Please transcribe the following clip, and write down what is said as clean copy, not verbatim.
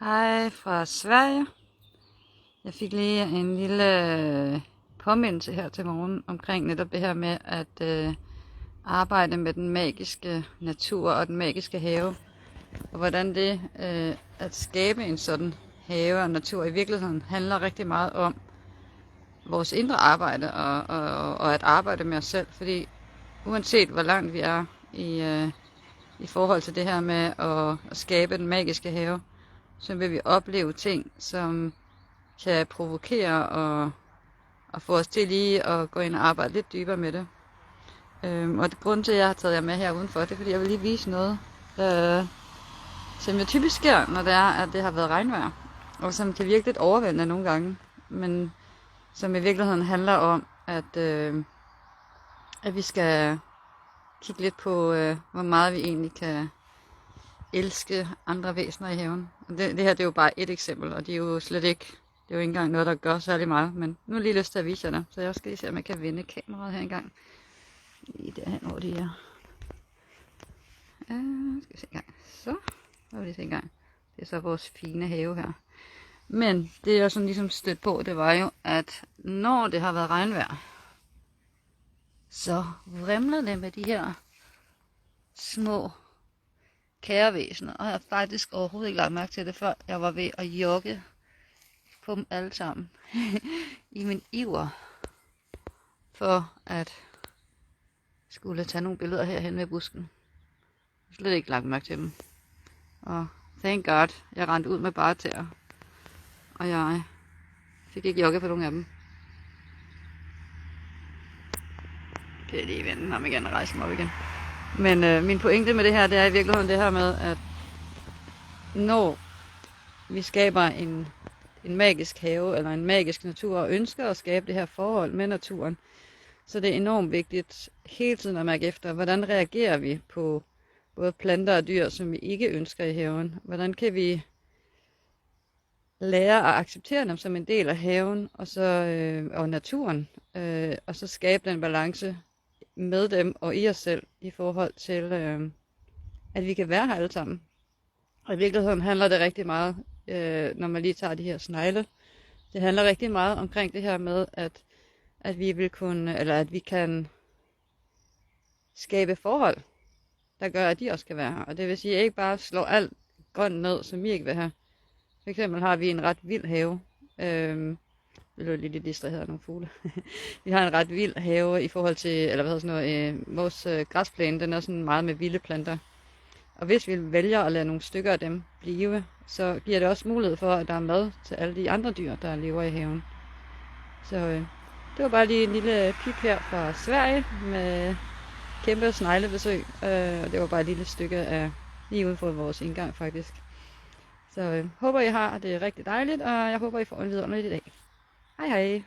Hej fra Sverige. Jeg fik lige en lille påmindelse her til morgen omkring netop det her med at arbejde med den magiske natur og den magiske have. Og hvordan det at skabe en sådan have og natur i virkeligheden handler rigtig meget om vores indre arbejde og at arbejde med os selv. Fordi uanset hvor langt vi er i forhold til det her med at skabe den magiske have, så vil vi opleve ting, som kan provokere og få os til lige at gå ind og arbejde lidt dybere med det. Og det grund til, at jeg har taget jer med her udenfor, det er, fordi jeg vil lige vise noget, som jo typisk sker, når det er, at det har været regnvejr, og som kan virke lidt overvældende nogle gange, men som i virkeligheden handler om, at vi skal kigge lidt på, hvor meget vi egentlig kan elske andre væsener i haven. Det her det er jo bare et eksempel, og det er jo slet ikke, det er jo ikke engang noget, der gør særlig meget, men nu har jeg lige lyst til at vise jer det, så jeg skal lige se, om jeg kan vende kameraet her engang. Lige derhen, hvor de er. Skal vi se engang. Så, så vil vi se engang. Det er så vores fine have her. Men det jeg sådan ligesom stødt på, det var jo, at når det har været regnvejr, så vrimler det med de her små kærevæsener, og jeg har faktisk overhovedet ikke lagt mærke til det, før jeg var ved at jogge på dem alle sammen i min iver for at skulle tage nogle billeder herhen ved busken. Jeg har slet ikke lagt mærke til dem, og thank god jeg rendte ud med bare tæer, og jeg fik ikke jogge på nogle af dem. Kan jeg lige vende ham igen og rejse mig op igen. Men min pointe med det her, det er i virkeligheden det her med, at når vi skaber en magisk have eller en magisk natur og ønsker at skabe det her forhold med naturen, så det er enormt vigtigt hele tiden at mærke efter, hvordan reagerer vi på både planter og dyr, som vi ikke ønsker i haven. Hvordan kan vi lære at acceptere dem som en del af haven og naturen, og så skabe den balance med dem og i os selv i forhold til, at vi kan være her alle sammen. Og i virkeligheden handler det rigtig meget, når man lige tager de her snegle, det handler rigtig meget omkring det her med, at vi vil kunne, eller at vi kan skabe forhold, der gør, at de også kan være her. Og det vil sige, at ikke bare slå alt grønt ned, som vi ikke vil have. For eksempel har vi en ret vild have. Det lød lidt distraheret af nogle fugle. Vi har en ret vild have i forhold til, eller hvad hedder sådan noget, vores græsplæne, den er sådan meget med vilde planter. Og hvis vi vælger at lade nogle stykker af dem blive, så giver det også mulighed for, at der er mad til alle de andre dyr, der lever i haven. Så det var bare lige en lille pip her fra Sverige med kæmpe sneglebesøg. Og det var bare et lille stykke af lige ude for vores indgang faktisk. Så håber I har det rigtig dejligt, og jeg håber I får en vidunderlig dag. Hej hej!